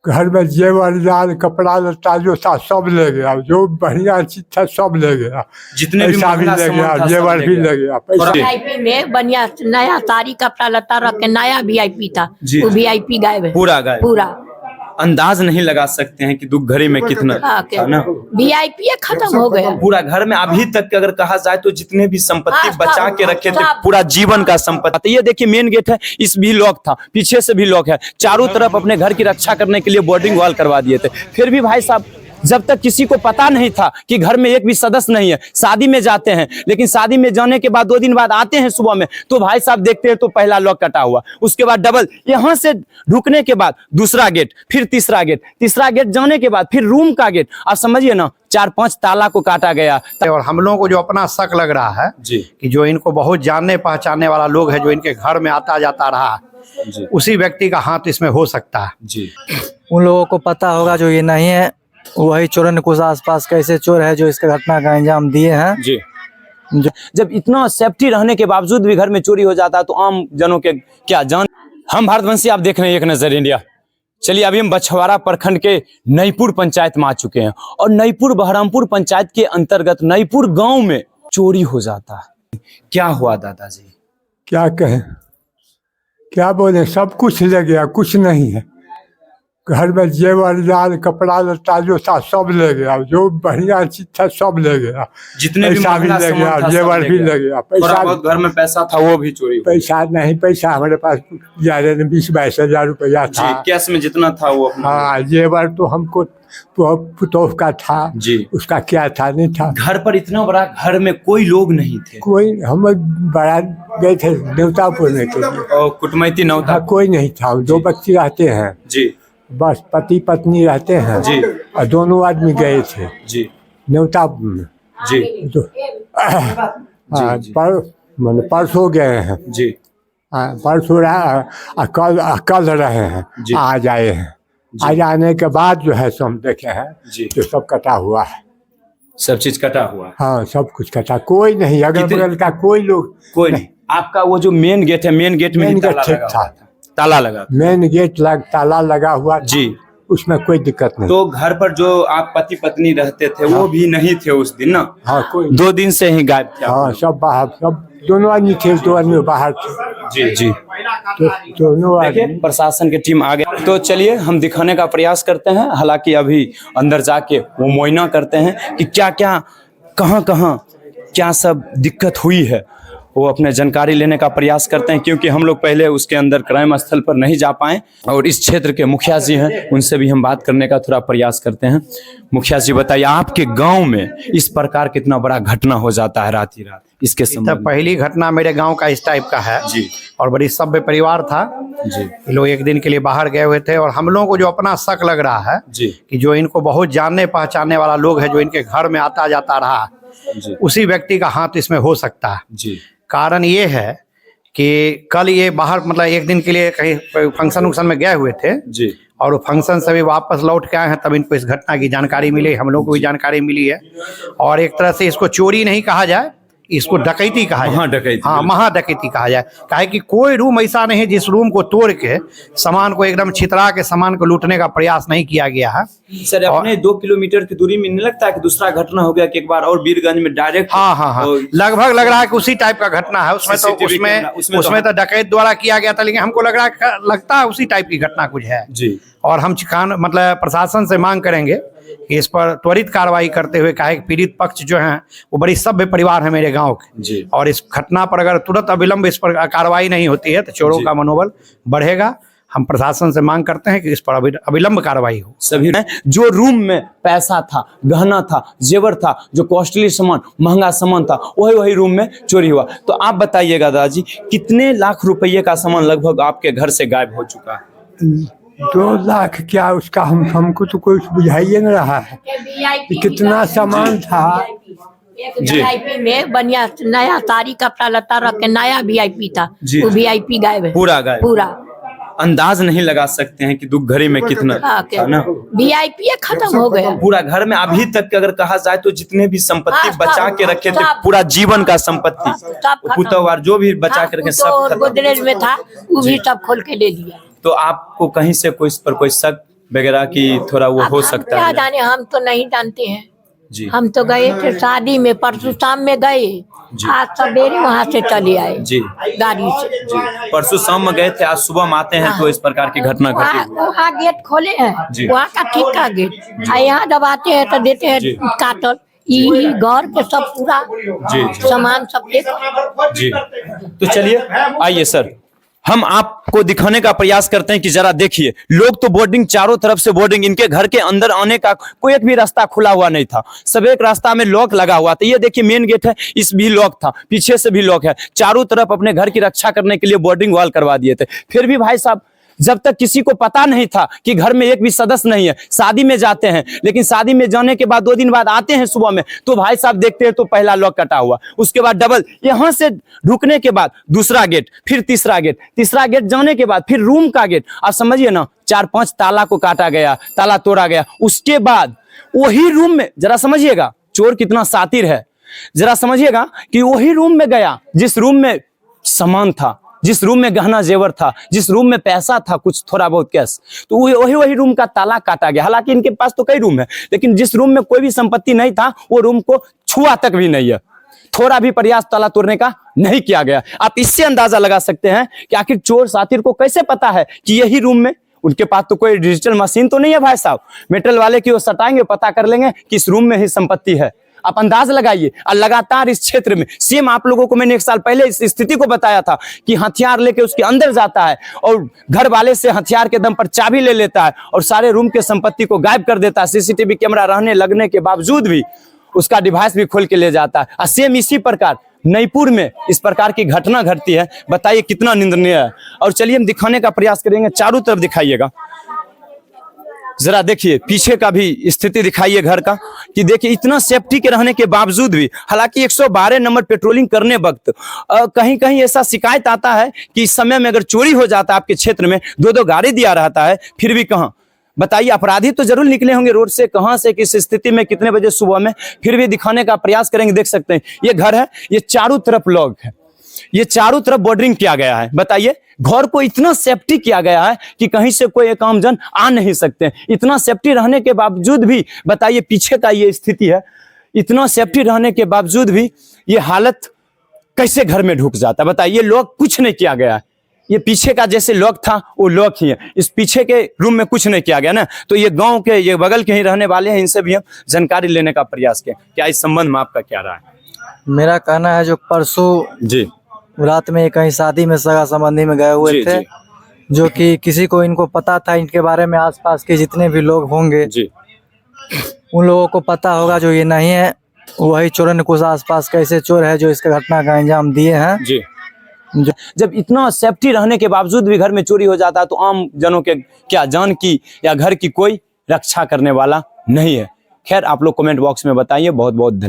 घर में जेवर जाल कपड़ा लत्ता जो था सब ले गया, जो बढ़िया चीज था सब ले गया, जितने भी पैसा भी महंगा ले सामान गया, था, सब जेवर ले भी गया। ले गया, पैसा। वीआईपी में बढ़िया नया साड़ी कपड़ा लता रख के नया वीआईपी था, जी, वो वीआईपी गायब है, पूरा गायब। पूरा अंदाज नहीं लगा सकते हैं कि दुख घड़ी में कितना था ना। वीआईपी खत्म हो गया पूरा घर में अभी तक के अगर कहा जाए तो जितने भी संपत्ति हाँ, बचा के रखे थे, पूरा जीवन का संपत्ति। ये देखिए मेन गेट है, इस भी लॉक था, पीछे से भी लॉक है, चारों तरफ अपने घर की रक्षा करने के लिए बॉर्डिंग वॉल करवा दिए थे। फिर भी भाई साहब जब तक किसी को पता नहीं था कि घर में एक भी सदस्य नहीं है, शादी में जाते हैं, लेकिन शादी में जाने के बाद 2 दिन बाद आते हैं सुबह में तो भाई साहब देखते हैं तो पहला लॉक कटा हुआ, उसके बाद डबल यहां से ढुकने के बाद दूसरा गेट, फिर तीसरा गेट जाने के बाद फिर रूम का गेट, आप समझिए ना 4-5 ताला को काटा गया। और हम लोगों को जो अपना शक लग रहा है जी कि जो इनको बहुत जानने पहचानने वाला लोग है, जो इनके घर में आता जाता रहा, जी उसी व्यक्ति का हाथ इसमें हो सकता है। जी। उन लोगों को पता होगा जो ये नहीं है, वही चोरन कुछ आसपास कैसे चोर है जो इसका घटना का अंजाम दिए हैं। जी। जब इतना सेफ्टी रहने के बावजूद भी घर में चोरी हो जाता है तो आम जनों के क्या जान। हम भारतवंशी, आप देख रहे हैं एक नजर इंडिया। चलिए अभी हम बछवाड़ा प्रखंड के नईपुर पंचायत में आ चुके हैं और नईपुर बहरामपुर पंचायत के अंतर्गत नईपुर गांव में चोरी हो जाता है। क्या हुआ दादाजी? क्या कहें, क्या बोले, सब कुछ ले गया, कुछ नहीं है। घर में जेवर जाल कपड़ा लत्ता जो था सब ले गया, जो बढ़िया चीज था सब ले गया, जितने भी पैसा भी महंगा ले सामान गया, था, सब जेवर ले भी गया। ले गया, थोड़ा पैसा बहुत घर में पैसा था वो भी चोरी हो पैसा नहीं, पैसा हमारे पास ज्यादा नहीं, 20-22 हजार रुपया जी। था। कैश में जितना था वो अपना। हाँ, जेवर तो हमको पुतोह का था जी। उसका क्या था नहीं था। घर पर इतना बड़ा घर में कोई लोग नहीं थे? कोई, हम बड़ा गए थे न्योता पुरने के लिए, और कुटमैती नौता? हाँ, कोई नहीं था। 2 बच्चे रहते हैं, जी बस पति पत्नी रहते हैं जी। और दोनों आदमी गए थे जी न्योता में। जी तो हाँ, परसों गए हैं, जी हाँ, परसों रहा, कल रहे हैं, जी। आज आए हैं। आज आने के बाद जो है सो हम देखे हैं जी। जो सब कटा हुआ है, सब चीज कटा हुआ है। हाँ सब कुछ कटा, कोई नहीं, अगल कितने- बगल का कोई लोग कोई नहीं। आपका वो जो मेन गेट है, मेन गेट में ही मेन गेट ताला ठीक लगा था, हुआ था। ताला लगा था। मेन गेट ताला लगा हुआ था, जी। उसमें कोई दिक्कत नहीं। तो घर पर जो आप पति पत्नी रहते थे वो भी नहीं थे उस दिन ना? हाँ कोई, 2 दिन से ही गायब थे? हाँ सब बाहर, सब दोनों आदमी थे, 2 आदमी बाहर थे, जी जी। तो दोनों देखिए आदमी। प्रशासन की टीम आ गई, तो चलिए हम दिखाने का प्रयास करते हैं। हालांकि अभी अंदर जाके वो मुआयना करते हैं कि क्या क्या कहाँ क्या सब दिक्कत हुई है, वो अपने जानकारी लेने का प्रयास करते हैं। क्योंकि हम लोग पहले उसके अंदर क्राइम स्थल पर नहीं जा पाए और इस क्षेत्र के मुखिया जी हैं, उनसे भी हम बात करने का थोड़ा प्रयास करते हैं। मुखिया जी बताइए, आपके गांव में इस प्रकार कितना बड़ा घटना हो जाता है रात ही रात, इसके तब संबंध में? पहली घटना मेरे गांव का इस टाइप का है जी। और बड़ी सभ्य परिवार था जी ये लोग, एक दिन के लिए बाहर गए हुए थे। और हम लोगों को जो अपना शक लग रहा है जी कि जो इनको बहुत जानने पहचानने वाला लोग है, जो इनके घर में आता जाता रहा, जी उसी व्यक्ति का हाथ इसमें हो सकता है। जी कारण ये है कि कल ये बाहर मतलब एक दिन के लिए कहीं फंक्शन वंक्शन में गए हुए थे जी और वो फंक्शन से भी वापस लौट के आए हैं, तब इनको इस घटना की जानकारी मिली, हम लोग को भी जानकारी मिली है। और एक तरह से इसको चोरी नहीं कहा जाए, इसको डकैती कहा जाए, महाडकैती। हाँ महाडकैती कहा जाए। काहे कि कोई रूम ऐसा नहीं जिस रूम को तोड़ के सामान को एकदम छितरा के सामान को लूटने का प्रयास नहीं किया गया है। सर अपने 2 किलोमीटर की दूरी में नहीं लगता है कि दूसरा घटना हो गया कि एक बार और वीरगंज में डायरेक्ट? हाँ, लगभग लग रहा है कि उसी टाइप का घटना है। उसमें तो CCTV कैमरा, उसमें तो डकैत द्वारा किया गया था, लेकिन हमको लगता है उसी टाइप की घटना कुछ है। जी। और हम मतलब प्रशासन से मांग करेंगे कि इस पर त्वरित कार्रवाई करते हुए, काहे पीड़ित पक्ष जो हैं वो बड़ी सभ्य परिवार है मेरे गांव के जी। और इस घटना पर अगर तुरंत अविलंब इस पर कार्रवाई नहीं होती है तो चोरों का मनोबल बढ़ेगा। हम प्रशासन से मांग करते हैं कि इस पर अविलंब कार्रवाई हो। सभी जो रूम में पैसा था, गहना था, जेवर था, जो कॉस्टली सामान, महंगा सामान था, वही रूम में चोरी हुआ। तो आप बताइएगा दादाजी, कितने लाख रुपये का सामान लगभग आपके घर से गायब हो चुका है? 2 लाख क्या, उसका हमको तो कोई बुझाइए न रहा है कि कितना सामान था। जी। वीआईपी में बढ़िया नया साड़ी कपड़ा लता रख के नया वीआईपी था, जी। वो वीआईपी गायब है, पूरा गायब। पूरा अंदाज नहीं लगा सकते हैं कि दुख घड़ी में कितना था ना। वीआईपी खत्म हो गया पूरा घर में अभी तक के अगर कहा जाए तो जितने भी संपत्ति हाँ, बचा सब- के रखे थे, सब- पूरा जीवन का संपत्ति, सब खत्म। पुतवार जो भी बचा के रखे सब तो खत्म। गोदरेज में था वो भी सब खोल के ले लिया। तो आपको कहीं से कोई इस पर कोई शक वगैरह की थोड़ा वो अब हो हम सकता क्या है। जाने, हम तो नहीं जानते हैं। जी हम तो गए थे शादी में, परसों शाम में गए, आज सवेरे वहाँ से चले आए जी गाड़ी से। जी, परसों शाम में गए थे, आज सुबह में आते हैं तो इस प्रकार की घटना घटी हुई है। वहाँ गेट खोले जी। हैं, वहाँ का ठीक का गेट, यहाँ जब आते हैं तो देते हैं जी। काटल, ये घर के सब पूरा जी। सामान सब लेकर। जी, तो चलिए आइए सर, हम आपको दिखाने का प्रयास करते हैं कि जरा देखिए, लोग तो बोर्डिंग, चारों तरफ से बोर्डिंग, इनके घर के अंदर आने का कोई एक भी रास्ता खुला हुआ नहीं था, सब एक रास्ता में लॉक लगा हुआ था। ये देखिए मेन गेट है, इस भी लॉक था, पीछे से भी लॉक है, चारों तरफ अपने घर की रक्षा करने के लिए बोर्डिंग वॉल करवा दिए थे। फिर भी भाई साहब, जब तक किसी को पता नहीं था कि घर में एक भी सदस्य नहीं है, शादी में जाते हैं, लेकिन शादी में जाने के बाद 2 दिन बाद आते हैं सुबह में, तो भाई साहब देखते हैं तो पहला लॉक कटा हुआ, उसके बाद डबल, यहां से ढुकने के बाद दूसरा गेट, फिर तीसरा गेट जाने के बाद फिर रूम का गेट, आप समझिए ना, 4-5 ताला को काटा गया, ताला तोड़ा गया। उसके बाद वही रूम में, जरा समझिएगा चोर कितना शातिर है, जरा समझिएगा कि वही रूम में गया जिस रूम में सामान था, जिस रूम में गहना जेवर था, जिस रूम में पैसा था, कुछ थोड़ा बहुत कैश, तो वही रूम का ताला काटा गया। हालांकि इनके पास तो कई रूम है, लेकिन जिस रूम में कोई भी संपत्ति नहीं था, वो रूम को छुआ तक भी नहीं है, थोड़ा भी प्रयास ताला तोड़ने का नहीं किया गया। आप इससे अंदाजा लगा सकते हैं कि आखिर चोर सातिर को कैसे पता है कि यही रूम में, उनके पास तो कोई डिजिटल मशीन तो नहीं है भाई साहब, मेटल वाले की वो सटाएंगे, पता कर लेंगे कि इस रूम में ही संपत्ति है। आप अंदाज लगाइए, और लगातार इस क्षेत्र में सेम, आप लोगों को मैंने 1 साल पहले इस स्थिति को बताया था कि हथियार लेके उसके अंदर जाता है और घर वाले से हथियार के दम पर चाबी ले लेता है और सारे रूम के संपत्ति को गायब कर देता है। सीसीटीवी कैमरा रहने लगने के बावजूद भी उसका डिवाइस भी खोल के ले जाता है। और सेम इसी प्रकार नईपुर में इस प्रकार की घटना घटती है, बताइए कितना निंदनीय है। और चलिए हम दिखाने का प्रयास करेंगे, चारों तरफ दिखाइएगा, जरा देखिए पीछे का भी स्थिति दिखाइए घर का, कि देखिए इतना सेफ्टी के रहने के बावजूद भी, हालांकि 112 नंबर पेट्रोलिंग करने वक्त कहीं कहीं ऐसा शिकायत आता है कि इस समय में अगर चोरी हो जाता है आपके क्षेत्र में, 2-2 गाड़ी दिया रहता है, फिर भी कहाँ, बताइए अपराधी तो जरूर निकले होंगे रोड से, कहां से, किस स्थिति में, कितने बजे सुबह में, फिर भी दिखाने का प्रयास करेंगे। देख सकते हैं ये घर है, ये चारों तरफ लॉक है, ये चारों तरफ बॉर्डरिंग किया गया है। बताइए घर को इतना सेफ्टी किया गया है कि कहीं से कोई एक आम जन आ नहीं सकते। इतना सेफ्टी रहने के बावजूद भी बताइए पीछे का ये स्थिति है, इतना सेफ्टी रहने के बावजूद भी ये हालत कैसे घर में ढुक जाता है। बताइए लॉक कुछ नहीं किया गया है, ये पीछे का जैसे लॉक था वो लॉक ही है, इस पीछे के रूम में कुछ नहीं किया गया ना। तो ये गांव के, ये बगल के ही रहने वाले हैं, इनसे भी हम जानकारी लेने का प्रयास किया। क्या इस संबंध में आपका क्या राय है? मेरा कहना है जो परसों जी रात में कहीं शादी में सगा संबंधी में गए हुए जी, थे, जो कि किसी को इनको पता था, इनके बारे में आसपास के जितने भी लोग होंगे जी उन लोगों को पता होगा, जो ये नहीं है वही चोरन कुछ आसपास का ऐसे चोर है जो इसका घटना का अंजाम दिए हैं। जी। जब इतना सेफ्टी रहने के बावजूद भी घर में चोरी हो जाता है तो आम जनों के क्या जान की या घर की कोई रक्षा करने वाला नहीं है। खैर आप लोग कमेंट बॉक्स में बताइए। बहुत बहुत धन्यवाद।